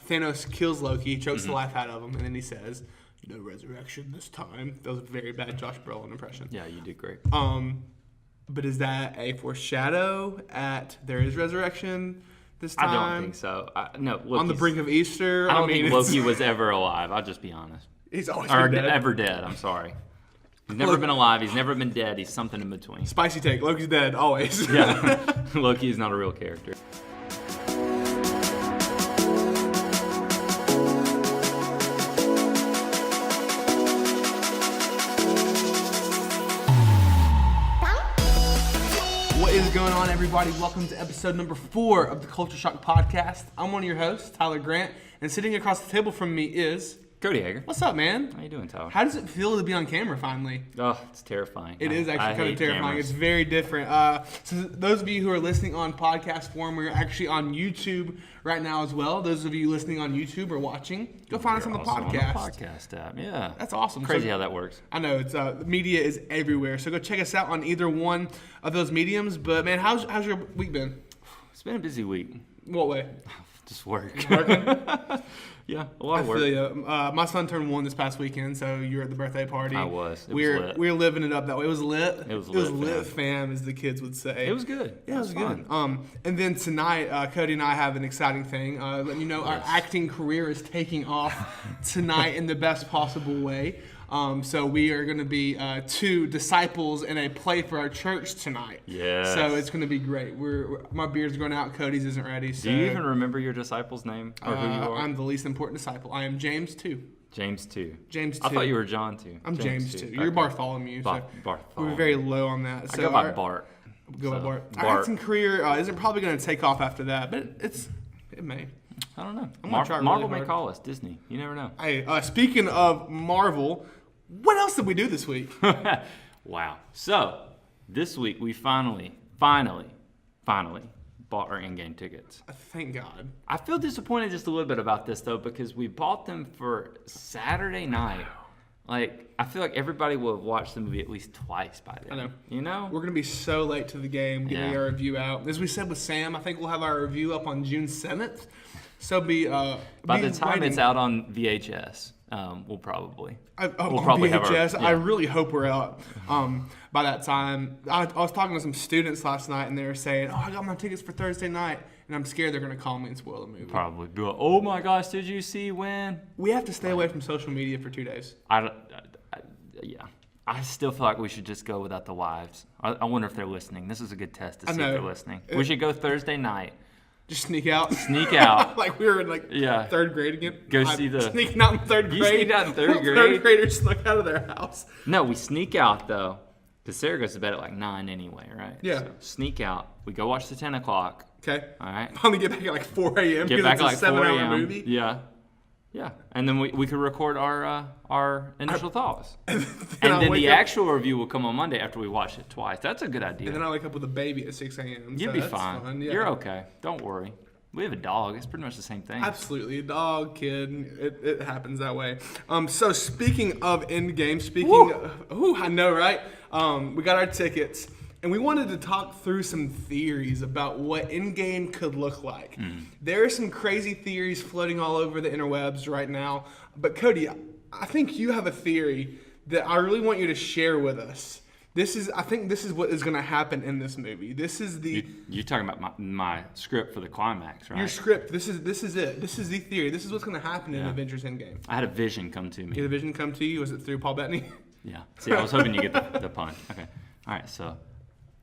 Thanos kills Loki, chokes the life out of him, and then he says, "No resurrection this time." That was a very bad Josh Brolin impression. Yeah, you did great. But is that a foreshadow at there is resurrection this time? I don't think so. No, on the brink of Easter? I don't think Loki was ever alive. I'll just be honest. He's always been dead. Ever dead, I'm sorry. He's never been alive. He's never been dead. He's something in between. Spicy take. Loki's dead, always. Yeah. Loki is not a real character. What is going on, everybody? Welcome to episode number 4 of the Culture Shock Podcast. I'm one of your hosts, Tyler Grant, and sitting across the table from me is... Cody Hager. What's up, man? How you doing, Tyler? How does it feel to be on camera finally? Oh, it's terrifying. It is actually kind of terrifying. Cameras. It's very different. So those of you who are listening on podcast form, we're actually on YouTube right now as well. Those of you listening on YouTube or watching, go find us on the podcast. On the podcast app, yeah. That's awesome. Crazy how that works. I know it's media is everywhere, so go check us out on either one of those mediums. But man, how's your week been? It's been a busy week. What way? Just work. Working? Yeah, a lot of work. I feel you. My son turned 1 this past weekend, so you were at the birthday party. I was. We were living it up that way. It was lit. It was lit, fam, as the kids would say. It was good. Yeah, it was good. And then tonight, Cody and I have an exciting thing. Letting you know our acting career is taking off tonight in the best possible way. So we are going to be 2 disciples in a play for our church tonight. Yes. So it's going to be great. My beard's going out. Cody's isn't ready. So. Do you even remember your disciple's name or who you are? I'm the least important disciple. I am James 2. James 2. James 2. I thought you were John 2. I'm James 2. You're Bartholomew. So Bartholomew. we're very low on that. So I go by Bart. Go by Bart. Our acting career isn't probably going to take off after that, but it may. I don't know. really Marvel may hard. call us. Disney. You never know. Hey, speaking of Marvel, what else did we do this week? Wow. So, this week we finally bought our Endgame tickets. Thank God. I feel disappointed just a little bit about this, though, because we bought them for Saturday night. Like, I feel like everybody will have watched the movie at least twice by then. I know. You know? We're going to be so late to the game getting our review out. As we said with Sam, I think we'll have our review up on June 7th. So by the time it's out on VHS, we'll probably we'll probably VHS, have our. I really hope we're out by that time. I was talking to some students last night, and they were saying, "Oh, I got my tickets for Thursday night," and I'm scared they're going to call me and spoil the movie. Probably be like, "Oh my gosh, did you see when?" We have to stay away from social media for 2 days. Yeah. I still feel like we should just go without the wives. I wonder if they're listening. This is a good test to see if they're listening. We should go Thursday night. Just sneak out. Like we were in 3rd grade again. Sneaking out in 3rd grade. You sneaked out in 3rd grade? 3rd graders snuck out of their house. No, we sneak out, though. Because Sarah goes to bed at like 9 anyway, right? Yeah. So sneak out. We go watch the 10 o'clock. Okay. All right. Finally get back at like 4 a.m. Get back it's at like 4 7-hour a.m. movie. Yeah. Yeah. And then we could record our initial thoughts. and then the actual review will come on Monday after we watch it twice. That's a good idea. And then I wake up with a baby at 6 a.m. You'll be fine. Fun. Yeah. You're okay. Don't worry. We have a dog. It's pretty much the same thing. Absolutely. A dog, kid. It happens that way. So speaking of Endgame, I know, right? We got our tickets. And we wanted to talk through some theories about what Endgame could look like. There are some crazy theories floating all over the interwebs right now. But Cody, I think you have a theory that I really want you to share with us. I think this is what is going to happen in this movie. This is the... You're talking about my script for the climax, right? Your script. This is it. This is the theory. This is what's going to happen in Avengers Endgame. I had a vision come to me. You had a vision come to you? Was it through Paul Bettany? Yeah. See, I was hoping you get the pun. Okay. All right, so...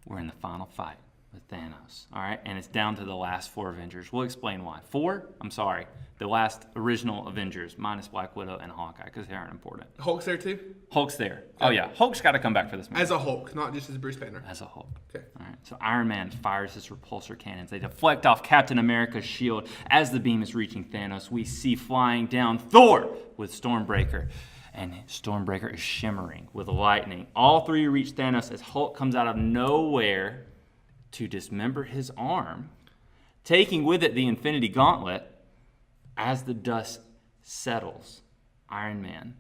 We're in the final fight with Thanos, all right? And it's down to the last 4 Avengers. We'll explain why. 4? I'm sorry. The last original Avengers, minus Black Widow and Hawkeye, because they aren't important. Hulk's there too? Hulk's there. Oh, yeah. Hulk's got to come back for this movie. As a Hulk, not just as Bruce Banner. As a Hulk. Okay. All right. So Iron Man fires his repulsor cannons. They deflect off Captain America's shield. As the beam is reaching Thanos, we see flying down Thor with Stormbreaker. And Stormbreaker is shimmering with lightning. All 3 reach Thanos as Hulk comes out of nowhere to dismember his arm, taking with it the Infinity Gauntlet. As the dust settles, Ant-Man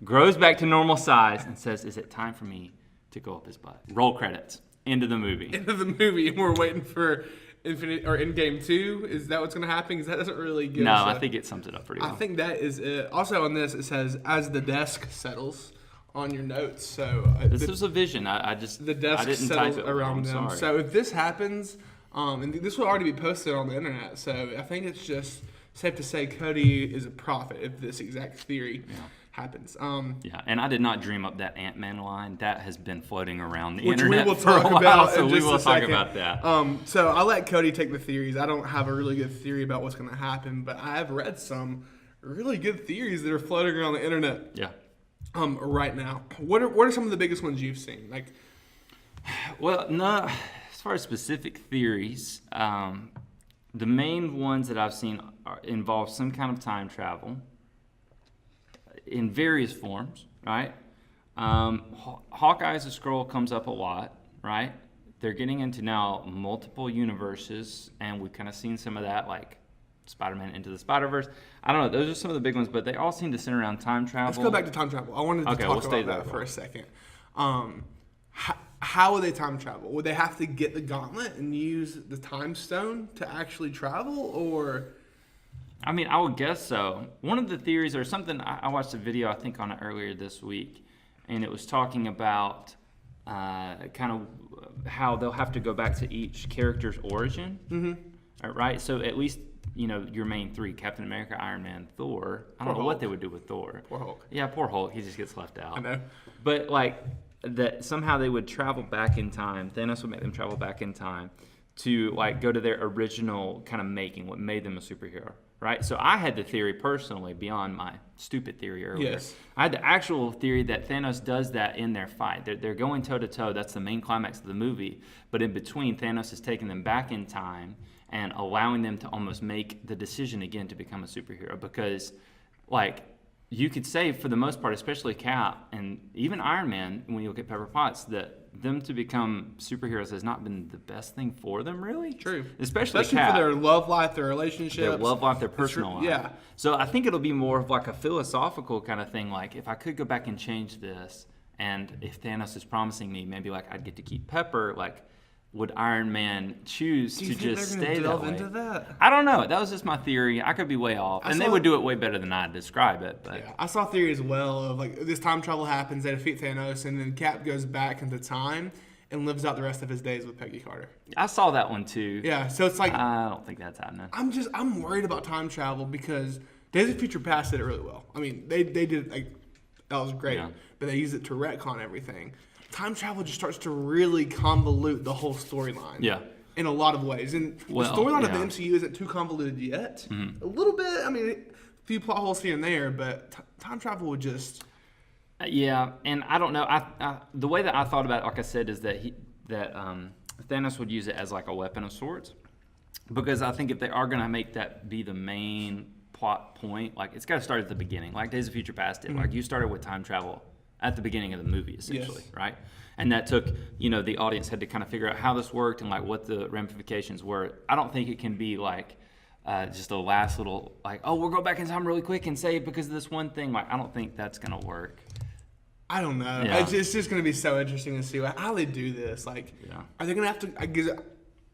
grows back to normal size and says, "Is it time for me to go up his butt?" Roll credits. End of the movie. End of the movie, and we're waiting for Endgame 2? Is that what's going to happen? Because that doesn't really give No, us I think it sums it up pretty well. I think that is it. Also on this, it says, as the desk settles on your notes. So this was a vision. I just the desk I didn't settles type it around well. I'm them. sorry. So if this happens, and this will already be posted on the internet, so I think it's just safe to say Cody is a prophet if this exact theory happens. Yeah, and I did not dream up that Ant-Man line. That has been floating around the Which internet we will for a talk while, about so in we just will a talk second. about that. So I'll let Cody take the theories. I don't have a really good theory about what's going to happen, but I have read some really good theories that are floating around the internet. Yeah. Right now, what are some of the biggest ones you've seen? Like, Well, no, as far as specific theories, the main ones that I've seen involve some kind of time travel in various forms, right? Hawkeye's a Skrull comes up a lot, right? They're getting into now multiple universes, and we've kind of seen some of that, like Spider-Man Into the Spider-Verse. I don't know. Those are some of the big ones, but they all seem to center around time travel. let's go back to time travel. I wanted to talk about that for a second. How would they time travel? Would they have to get the gauntlet and use the time stone to actually travel, or? I mean, I would guess so. One of the theories, or something, I watched a video, I think, on it earlier this week, and it was talking about kind of how they'll have to go back to each character's origin, right? So at least, your main three, Captain America, Iron Man, Thor. I don't know what they would do with Thor. Poor Hulk. Yeah, poor Hulk. He just gets left out. I know. But, that somehow they would travel back in time. Thanos would make them travel back in time to, go to their original kind of making, what made them a superhero, right? So I had the theory personally, beyond my stupid theory earlier. Yes. I had the actual theory that Thanos does that in their fight. They're going toe-to-toe. That's the main climax of the movie. But in between, Thanos is taking them back in time and allowing them to almost make the decision again to become a superhero. Because, you could say, for the most part, especially Cap and even Iron Man, when you look at Pepper Potts, that them to become superheroes has not been the best thing for them, really. True. Especially Cap. for their love life, their relationships. Their love life, their personal life. Yeah. So I think it'll be more of a philosophical kind of thing. If I could go back and change this, and if Thanos is promising me maybe I'd get to keep Pepper, would Iron Man choose to just stay that way? Into that? I don't know. That was just my theory. I could be way off. And they would do it way better than I describe it. But yeah, I saw a theory as well of this time travel happens, they defeat Thanos, and then Cap goes back into time and lives out the rest of his days with Peggy Carter. I saw that one too. Yeah, so it's I don't think that's happening. I'm worried about time travel because Days of Future Past did it really well. I mean, they did that was great, but they used it to retcon everything. Time travel just starts to really convolute the whole storyline. Yeah. In a lot of ways. And the storyline of the MCU isn't too convoluted yet. A little bit. I mean, a few plot holes here and there, but time travel would just... Yeah, and I don't know. The way that I thought about it, like I said, is that Thanos would use it as a weapon of sorts. Because I think if they are going to make that be the main plot point, it's got to start at the beginning. Like Days of Future Past did. You started with time travel at the beginning of the movie, essentially, right? And that took, the audience had to kind of figure out how this worked and what the ramifications were. I don't think it can be just a last little we'll go back in time really quick and say because of this one thing. I don't think that's gonna work. I don't know. Yeah. It's just gonna be so interesting to see how they do this. Are they gonna have to? I guess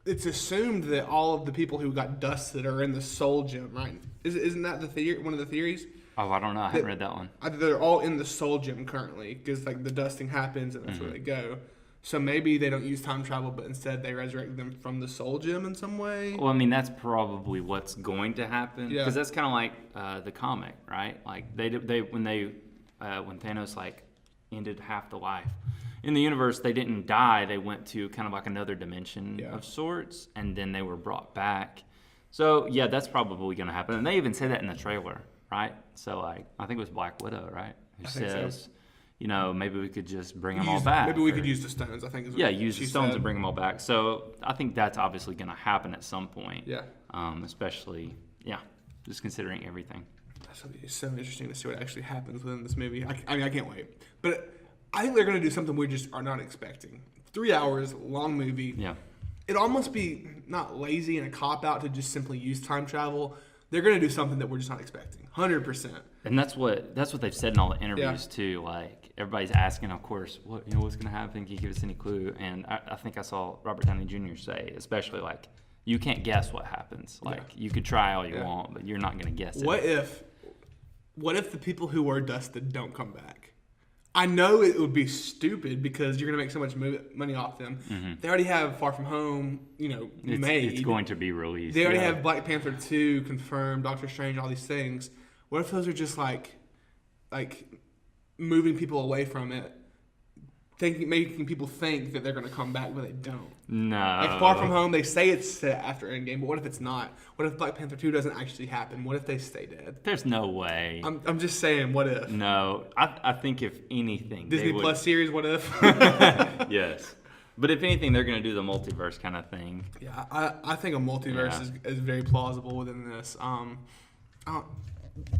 it's assumed that all of the people who got dusted are in the Soul Gem, right? Isn't that the theory? One of the theories? Oh, I don't know. I haven't read that one. They're all in the Soul Gem currently because the dusting happens and that's where they go. So maybe they don't use time travel, but instead they resurrect them from the Soul Gem in some way. Well, I mean that's probably what's going to happen because that's kind of the comic, right? When Thanos ended half the life in the universe, they didn't die. They went to kind of another dimension of sorts, and then they were brought back. So yeah, that's probably going to happen, and they even say that in the trailer. Right? So, I think it was Black Widow, right? Who says, maybe we could just bring them all back. Maybe we could use the stones, I think. Use the stones and bring them all back. So, I think that's obviously going to happen at some point. Yeah. Especially, just considering everything. That's going to be so interesting to see what actually happens within this movie. I can't wait. But I think they're going to do something we just are not expecting. 3 hours, long movie. Yeah. It'd almost be not lazy and a cop-out to just simply use time travel. They're going to do something that we're just not expecting, 100%. And that's what they've said in all the interviews too. Everybody's asking, of course, what's going to happen? Can you give us any clue? And I think I saw Robert Downey Jr. say, especially You can't guess what happens. Like, you could try all you want, but you're not going to guess it. What if the people who are dusted don't come back? I know it would be stupid because you're going to make so much money off them. Mm-hmm. They already have Far From Home, made. It's going to be released. They already have Black Panther 2 confirmed, Doctor Strange, all these things. What if those are just like moving people away from it, making people think that they're going to come back, but they don't? No. Like Far From Home, they say it's set after Endgame, but what if it's not? What if Black Panther 2 doesn't actually happen? What if they stay dead? There's no way. I'm just saying, what if? No. I think if anything... Disney Plus series, what if? Yes. But if anything, they're going to do the multiverse kind of thing. Yeah, I think a multiverse is very plausible within this.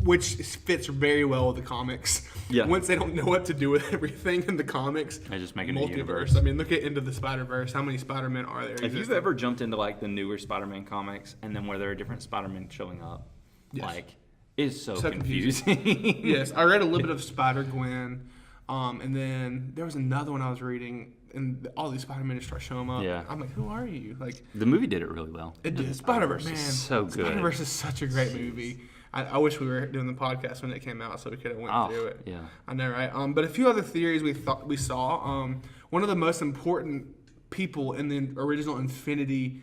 Which fits very well with the comics. Yeah. Once they don't know what to do with everything in the comics, they just make it a multiverse. universe. I mean, look at Into the Spider-Verse. How many Spider-Men are there? If you've ever jumped into like the newer Spider-Man comics and then where there are different Spider-Men showing up, like, it's so confusing. Yes, I read a little bit of Spider-Gwen, and then there was another one I was reading, and all these Spider-Men just start showing up. Yeah. I'm like, who are you? Like, the movie did it really well. It did. Spider-Verse, man, is so good. Spider-Verse is such a great movie. I wish we were doing the podcast when it came out so we could have went through it. Yeah. I know, right? But a few other theories we saw. One of the most important people in the original Infinity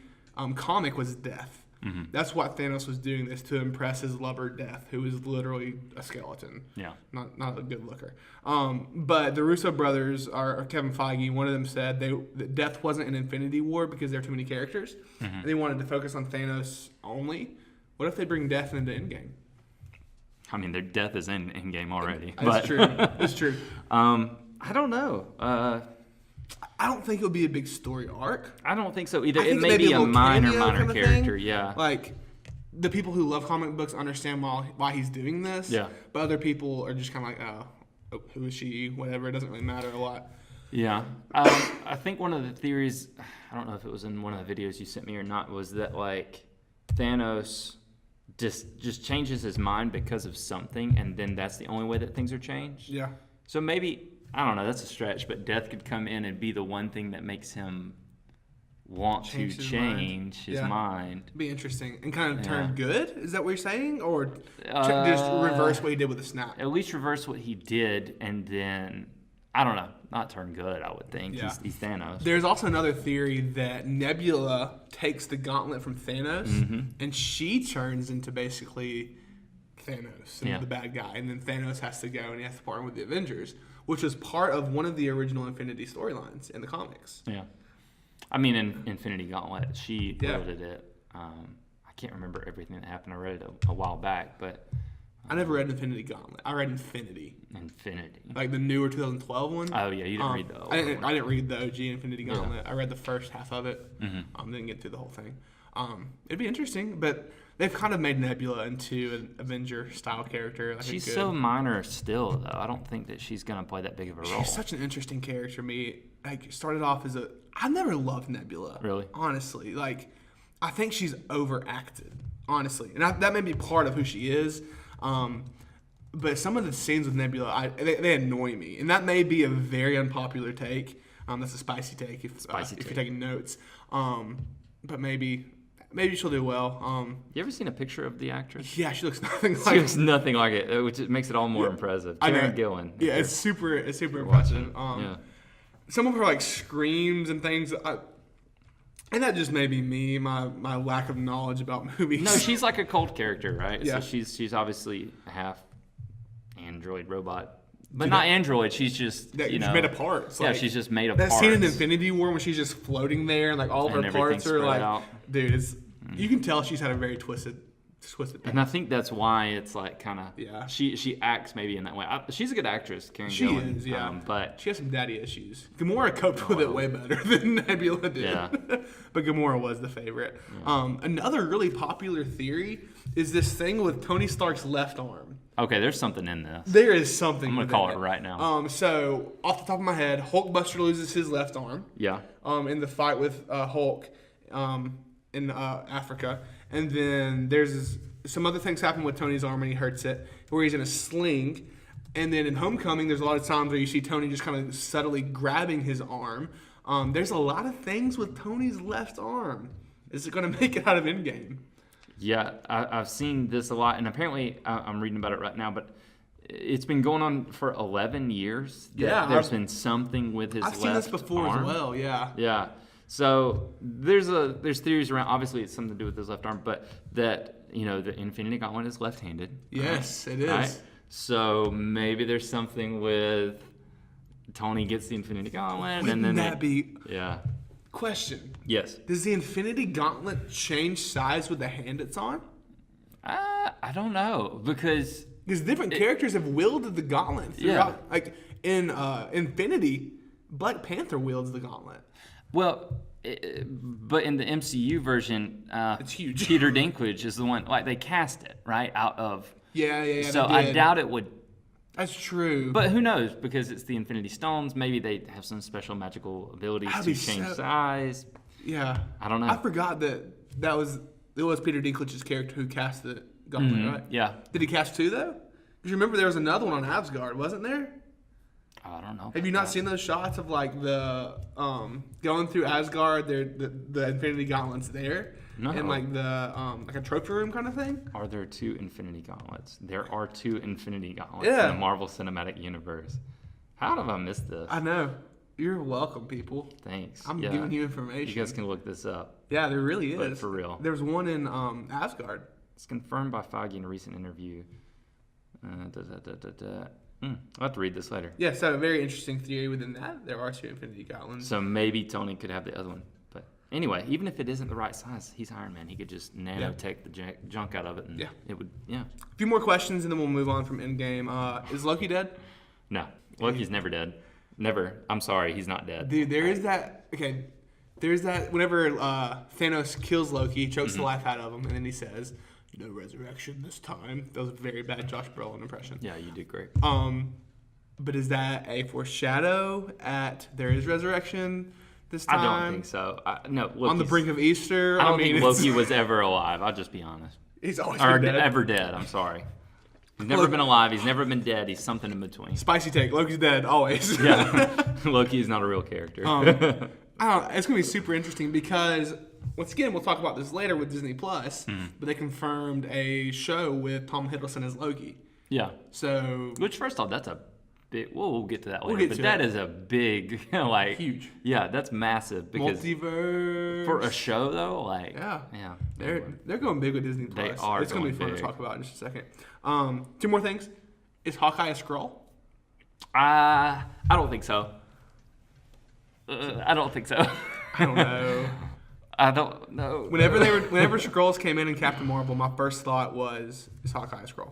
comic was Death. Mm-hmm. That's what Thanos was doing this to impress his lover, Death, who is literally a skeleton. Yeah. Not a good looker. But the Russo brothers, or Kevin Feige, one of them said that Death wasn't an Infinity War because there are too many characters. Mm-hmm. And they wanted to focus on Thanos only. What if they bring Death into Endgame? I mean, their Death is in Endgame already. That's true. It's true. I don't know. I don't think it would be a big story arc. I don't think so either. It may be a minor character, yeah. Like, the people who love comic books understand why he's doing this. Yeah. But other people are just kind of like, oh, who is she? Whatever. It doesn't really matter a lot. Yeah. I think one of the theories, I don't know if it was in one of the videos you sent me or not, was that, like, Thanos just changes his mind because of something, and then that's the only way that things are changed. Yeah. So maybe, I don't know, that's a stretch, but Death could come in and be the one thing that makes him want to change his mind. Be interesting. And kind of turn good? Is that what you're saying? Or just reverse what he did with the snap? At least reverse what he did, and then, I don't know, not turn good, I would think. Yeah. He's Thanos. There's also another theory that Nebula takes the gauntlet from Thanos, and she turns into basically Thanos and the bad guy. And then Thanos has to go and he has to partner with the Avengers, which was part of one of the original Infinity storylines in the comics. Yeah. I mean, in Infinity Gauntlet, she wielded it. I can't remember everything that happened. I read it a while back, but... I never read Infinity Gauntlet. I read Infinity. Infinity. Like the newer 2012 one. Oh, yeah. You didn't read the old one. I didn't read the OG Infinity Gauntlet. Yeah. I read the first half of it. Mm-hmm. Didn't get through the whole thing. It'd be interesting, but they've kind of made Nebula into an Avenger-style character. Like she's so minor still, though. I don't think that she's going to play that big of a role. She's such an interesting character to me. Like, started off as I never loved Nebula. Really? Honestly. Like, I think she's overacted, honestly. And that may be part of who she is. But some of the scenes with Nebula, they annoy me, and that may be a very unpopular take. That's a spicy take if you're taking notes. But maybe she'll do well. You ever seen a picture of the actress? Yeah, she looks nothing like. She looks nothing like it, which makes it all more impressive. Karen Gillan. Yeah, it's super impressive. Some of her like screams and things. And that just may be me, my lack of knowledge about movies. No, she's like a cult character, right? Yeah. So she's obviously half android robot. But not android, she's just, made of parts. Yeah, she's just made of parts. That scene in Infinity War when she's just floating there and like all of her parts are like, out. Dude, you can tell she's had a very twisted and I think that's why it's like kind of she acts maybe in that way. She's a good actress, Karen Gillan. She is, but she has some daddy issues. Gamora coped with it way better than Nebula did. Yeah. But Gamora was the favorite. Yeah. Another really popular theory is this thing with Tony Stark's left arm. Okay, there's something in this. There is something. I'm gonna call it right now. So off the top of my head, Hulkbuster loses his left arm. Yeah. In the fight with Hulk, in Africa. And then there's some other things happen with Tony's arm and he hurts it, where he's in a sling. And then in Homecoming, there's a lot of times where you see Tony just kind of subtly grabbing his arm. There's a lot of things with Tony's left arm. Is it going to make it out of Endgame? Yeah, I've seen this a lot, and apparently I'm reading about it right now, but it's been going on for 11 years. There's been something with his left I've seen this before arm. as well, yeah. Yeah. So there's theories around, obviously it's something to do with his left arm, but that, the Infinity Gauntlet is left-handed. Yes, it is. Right? So maybe there's something with Tony gets the Infinity Gauntlet, Wouldn't and then that be... Yeah. Question. Yes. Does the Infinity Gauntlet change size with the hand it's on? I don't know, because different characters have wielded the gauntlet throughout. Yeah. Like in Infinity, Black Panther wields the gauntlet. Well, but in the MCU version, it's huge. Peter Dinklage is the one, like, they cast it, right, out of... Yeah. So I doubt it would... That's true. But who knows? Because it's the Infinity Stones. Maybe they have some special magical abilities to change size. Yeah. I don't know. I forgot that it was Peter Dinklage's character who cast the gauntlet, right? Yeah. Did he cast two, though? Because you remember there was another one on Asgard, wasn't there? I don't know. Have you not seen those shots of, like, the going through Asgard, the Infinity Gauntlet's there? No. And, like, the like a trophy room kind of thing? Are there two Infinity Gauntlets? There are two Infinity Gauntlets Yeah. in the Marvel Cinematic Universe. How have I missed this? I know. You're welcome, people. Thanks. I'm giving you information. You guys can look this up. Yeah, there really is. But for real. There's one in Asgard. It's confirmed by Feige in a recent interview. I'll have to read this later. Yeah, so a very interesting theory within that. There are two Infinity Gauntlets. So maybe Tony could have the other one. But anyway, even if it isn't the right size, he's Iron Man. He could just nanotech the junk out of it, and it would, A few more questions, and then we'll move on from Endgame. Is Loki dead? No. Loki's never dead. Never. I'm sorry, he's not dead. Dude, there's that, whenever Thanos kills Loki, he chokes the life out of him, and then he says, "No resurrection this time." That was a very bad Josh Brolin impression. Yeah, you did great. But is that a foreshadow at there is resurrection this time? I don't think so. No, Loki's, on the brink of Easter? I don't think Loki was ever alive. I'll just be honest. He's always been dead. Ever dead. I'm sorry. He's never been alive. He's never been dead. He's something in between. Spicy take. Loki's dead, always. Yeah. Loki is not a real character. I don't know. It's going to be super interesting because, once again, we'll talk about this later with Disney Plus, but they confirmed a show with Tom Hiddleston as Loki. Yeah. So, which, first off, that's a big... We'll get to that later. We'll get but to that it. is a big, like... Huge. Yeah, that's massive. Because multiverse. for a show, though, like... Yeah. Yeah. They're going big with Disney Plus. They are. It's going to be fun to talk about in just a second. Two more things. Is Hawkeye a Skrull? I don't think so. I don't think so. I don't know. I don't know. Whenever Skrulls came in Captain Marvel, my first thought was, is Hawkeye a Skrull?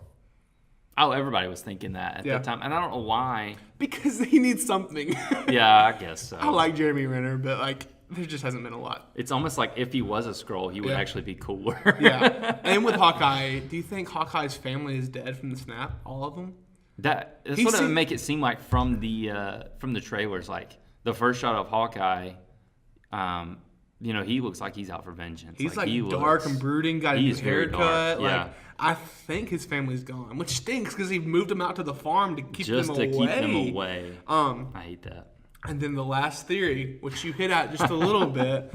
Oh, everybody was thinking that at that time, and I don't know why. Because he needs something. Yeah, I guess so. I like Jeremy Renner, but like there just hasn't been a lot. It's almost like if he was a Skrull, he would actually be cooler. Yeah. And with Hawkeye, do you think Hawkeye's family is dead from the snap? All of them? That's what it would make it seem like from the trailers. Like the first shot of Hawkeye, he looks like he's out for vengeance. He's like dark and brooding, got a new haircut. Yeah. Like, I think his family's gone, which stinks because he moved them out to the farm to keep them away. Keep them away. I hate that. And then the last theory, which you hit at just a little bit,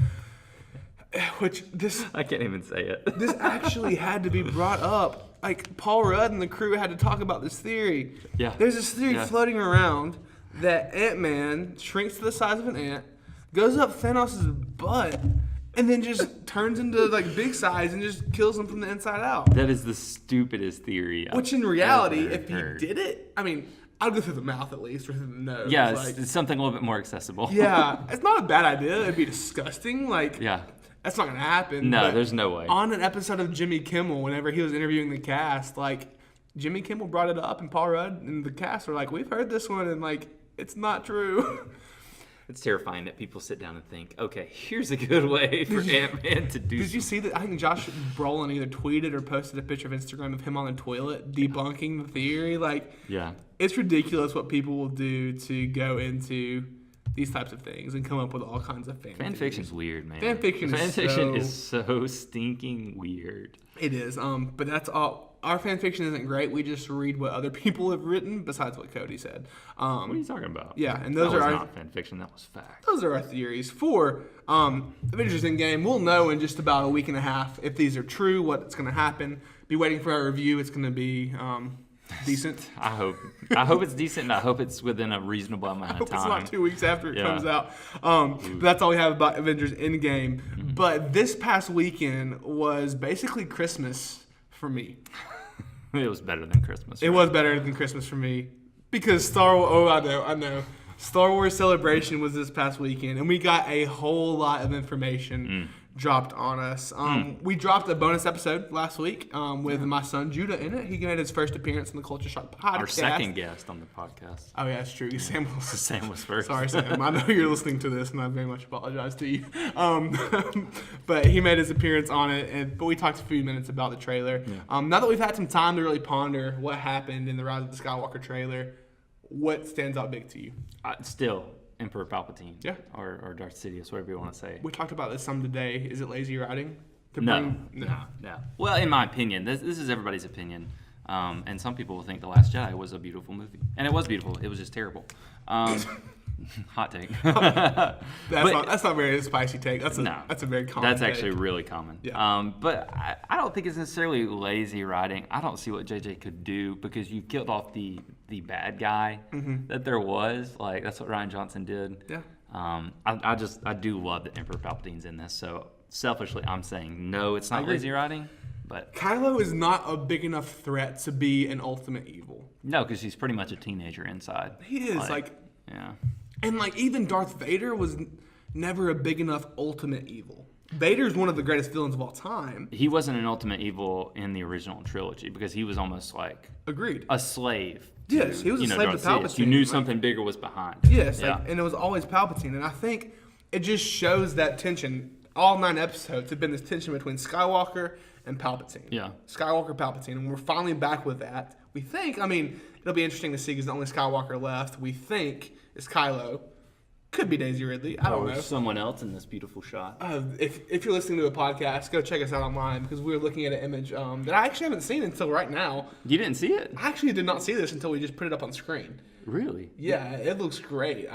I can't even say it. This actually had to be brought up. Like Paul Rudd and the crew had to talk about this theory. Yeah. There's this theory floating around that Ant-Man shrinks to the size of an ant, goes up Thanos' butt, and then just turns into like big size and just kills him from the inside out. That is the stupidest theory. Which in reality, if he did it, I mean, I'll go through the mouth at least, or through the nose. Yeah, it's something a little bit more accessible. Yeah, it's not a bad idea. It'd be disgusting. Like, yeah. That's not gonna happen. No, there's no way. On an episode of Jimmy Kimmel, whenever he was interviewing the cast, like Jimmy Kimmel brought it up, and Paul Rudd and the cast were like, "We've heard this one, and like it's not true." It's terrifying that people sit down and think, "Okay, here's a good way for Ant-Man to do." Did you see that? I think Josh Brolin either tweeted or posted a picture of Instagram of him on the toilet debunking the theory. Like, yeah, it's ridiculous what people will do to go into these types of things and come up with all kinds of Fan fiction's weird, man. Fan fiction is so stinking weird. It is. But that's all. Our fan fiction isn't great. We just read what other people have written, besides what Cody said. What are you talking about? Yeah, and those that are was our not fan fiction. That was fact. those are our theories for Avengers Endgame. We'll know in just about a week and a half if these are true, what's going to happen. Be waiting for our review. It's going to be decent. I hope it's decent, and I hope it's within a reasonable amount of time. It's not 2 weeks after it comes out. But that's all we have about Avengers Endgame. Mm-hmm. But this past weekend was basically Christmas for me. It was better than Christmas. It was better than Christmas for me because Star Wars. Oh, I know. Star Wars Celebration was this past weekend, and we got a whole lot of information dropped on us. We dropped a bonus episode last week with my son Judah in it. He made his first appearance on the Culture Shock podcast. Our second guest on the podcast. Oh yeah, that's true. Sam was first. Sorry, Sam. I know you're listening to this, and I very much apologize to you. But he made his appearance on it, but we talked a few minutes about the trailer. Yeah. Now that we've had some time to really ponder what happened in the Rise of the Skywalker trailer, what stands out big to you? Still, Emperor Palpatine. Yeah. Or Darth Sidious, whatever you want to say. We talked about this some today. Is it lazy writing? No. Well, in my opinion, this is everybody's opinion. And some people will think The Last Jedi was a beautiful movie. And it was beautiful. It was just terrible. Hot take. That's not very spicy take. That's a very common That's take. Actually really common. Yeah. But I don't think it's necessarily lazy writing. I don't see what JJ could do because you killed off the bad guy that there was. Like, that's what Rian Johnson did. Yeah. I do love that Emperor Palpatine's in this. So selfishly, I'm saying no, it's not lazy writing. But Kylo is not a big enough threat to be an ultimate evil. No, because he's pretty much a teenager inside. He is yeah. And even Darth Vader was never a big enough ultimate evil. Vader's one of the greatest villains of all time. He wasn't an ultimate evil in the original trilogy because he was almost like a slave. Yes, he was a slave to Palpatine. You knew something bigger was behind. Yes, and it was always Palpatine. And I think it just shows that tension. All 9 episodes have been this tension between Skywalker and Palpatine. Yeah. Skywalker, Palpatine. And we're finally back with that. We think, it'll be interesting to see because the only Skywalker left, we think, is Kylo. Could be Daisy Ridley. I don't know. Or someone else in this beautiful shot. If you're listening to a podcast, go check us out online because we're looking at an image that I actually haven't seen until right now. You didn't see it? I actually did not see this until we just put it up on screen. Really? Yeah, it looks great.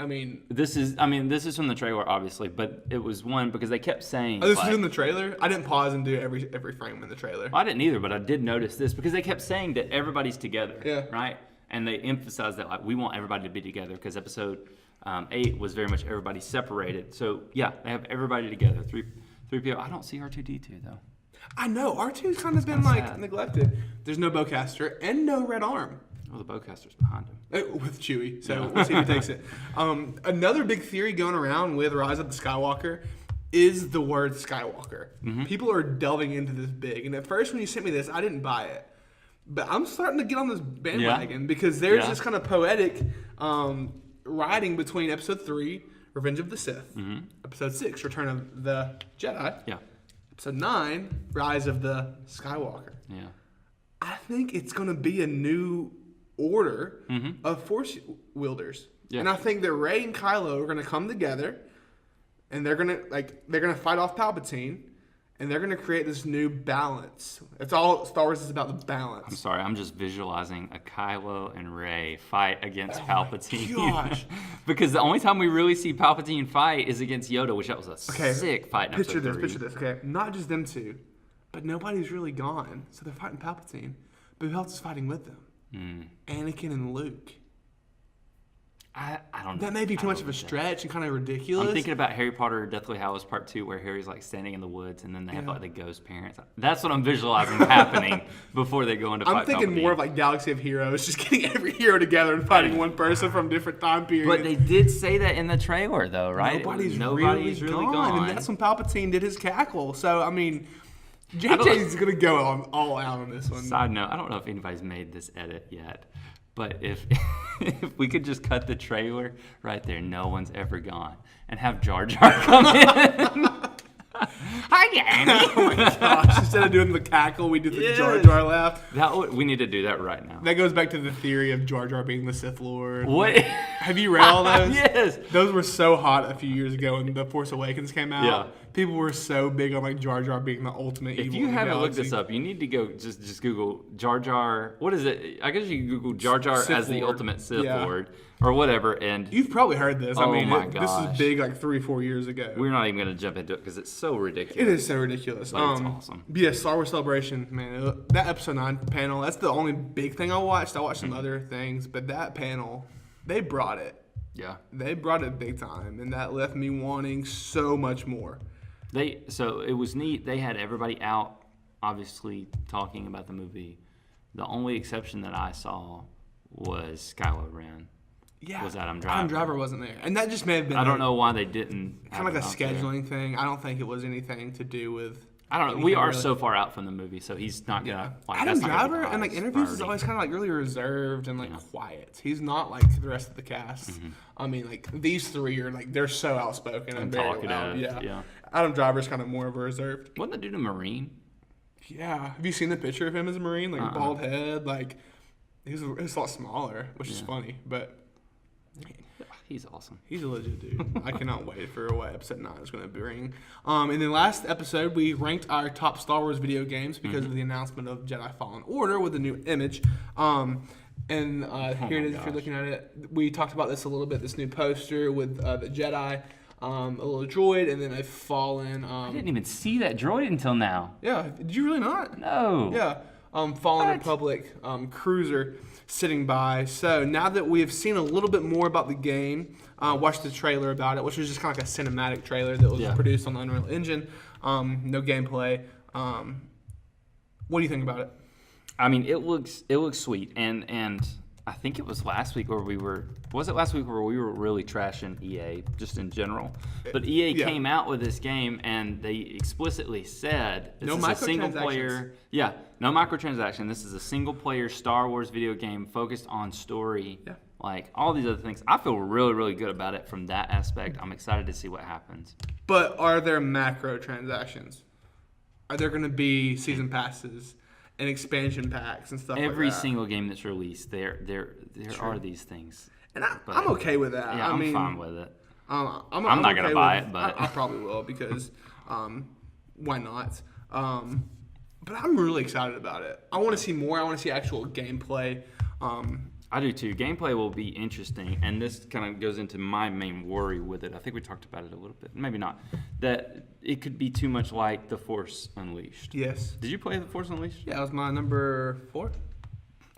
This is from the trailer, obviously, but it was one because they kept saying. Oh, this is in the trailer? I didn't pause and do every frame in the trailer. I didn't either, but I did notice this because they kept saying that everybody's together. Yeah. Right? And they emphasized that we want everybody to be together because episode 8 was very much everybody separated. So yeah, they have everybody together. 3PO. I don't see R2D2 though. I know R2's kind of been neglected. There's no bowcaster and no red arm. Well, the bowcaster's behind him. With Chewie, so we'll see who takes it. Another big theory going around with Rise of the Skywalker is the word Skywalker. Mm-hmm. People are delving into this big. And at first when you sent me this, I didn't buy it. But I'm starting to get on this bandwagon because there's this kind of poetic writing between Episode 3, Revenge of the Sith, Episode 6, Return of the Jedi, Episode 9, Rise of the Skywalker. Yeah. I think it's going to be a new order of Force wielders. Yeah. And I think that Rey and Kylo are going to come together and they're going to fight off Palpatine. And they're going to create this new balance. It's all Star Wars is about the balance. I'm sorry, I'm just visualizing a Kylo and Rey fight against Palpatine. Gosh. Because the only time we really see Palpatine fight is against Yoda, which that was a sick fight in Picture this. Okay, not just them two, but nobody's really gone. So they're fighting Palpatine. But who else is fighting with them? Anakin and Luke. I don't know. That may be too much of a stretch and kind of ridiculous. I'm thinking about Harry Potter Deathly Hallows Part 2 where Harry's standing in the woods and then they have the ghost parents. That's what I'm visualizing happening before they go into fight. I'm thinking more of Galaxy of Heroes, just getting every hero together and fighting one person from different time periods. But they did say that in the trailer though, right? Nobody's really gone. And that's when Palpatine did his cackle. So, JJ's going to go all out on this one. Side note, I don't know if anybody's made this edit yet. But if we could just cut the trailer right there, no one's ever gone, and have Jar Jar come in. Hi, Daddy. Oh my gosh! Instead of doing the cackle, we do the Yes. Jar Jar laugh. We need to do that right now. That goes back to the theory of Jar Jar being the Sith Lord. What? Have you read all those? Yes. Those were so hot a few years ago when The Force Awakens came out. Yeah. People were so big on like Jar Jar being the ultimate evil. If you in the haven't looked galaxy. this up, you need to go just Google Jar Jar. What is it? I guess you can Google Jar Jar Sith as the Lord. ultimate Sith Yeah. Lord or whatever, and You've probably heard this. I Oh mean, my this gosh. is big like 3-4 years ago. we're not even going to jump into it because it's so ridiculous. It is so ridiculous. But it's awesome. But yeah, Star Wars Celebration, man. That episode 9 panel, that's the only big thing I watched. I watched some other things, but that panel, they brought it. Yeah. They brought it big time, and that left me wanting so much more. So it was neat. They had everybody out, obviously talking about the movie. The only exception that I saw was Kylo Ren. Yeah, Was Adam Driver. Adam Driver wasn't there, and that just may have been. I don't know why they didn't. Kind of like a have him out there. scheduling thing. I don't think it was anything to do with. I don't know. anything We are really. so far out from the movie, so he's not gonna. Yeah. Like, Adam that's not gonna be Driver the and like highest interviews is priority. always kind of like really reserved and like Yeah. quiet. He's not like the rest of the cast. Mm-hmm. I mean, like these three are like they're so outspoken and very talkative, loud. yeah. Adam Driver's kind of more of a reserved. Wasn't the dude a Marine? Yeah. Have you seen the picture of him as a Marine? Like bald head, like he's a lot smaller, which is funny, but. He's awesome. He's a legit dude. I cannot wait for what episode 9 is going to bring. And then last episode, we ranked our top Star Wars video games because of the announcement of Jedi Fallen Order with a new image. Here it is if you're looking at it. We talked about this a little bit, this new poster with the Jedi, a little droid, and then a fallen... I didn't even see that droid until now. yeah, did you really not? No. Yeah, Fallen What? Republic cruiser sitting by. So now that we have seen a little bit more about the game, watched the trailer about it, which was just kind of like a cinematic trailer that was produced on the Unreal Engine, no gameplay. What do you think about it? I mean, it looks sweet, and I think it was last week where we were. Was it last week where we were really trashing EA just in general? But EA Yeah. came out with this game and they explicitly said this No is a single player. microtransactions. Yeah, no microtransaction. This is a single player Star Wars video game focused on story. Yeah. Like all these other things. I feel really, really good about it from that aspect. I'm excited to see what happens. But are there macro transactions? Are there going to be season passes and expansion packs and stuff Every like that? single game that's released, there are these things. And I'm okay with that. Yeah, I I'm mean, fine with it. I'm not gonna okay buy with- it, but- I probably will because why not? But I'm really excited about it. I want to see more. I want to see actual gameplay. I do too. Gameplay will be interesting, and this kind of goes into my main worry with it. I think we talked about it a little bit, maybe not. That it could be too much like The Force Unleashed. Yes. Did you play The Force Unleashed? Yeah, that was my number 4.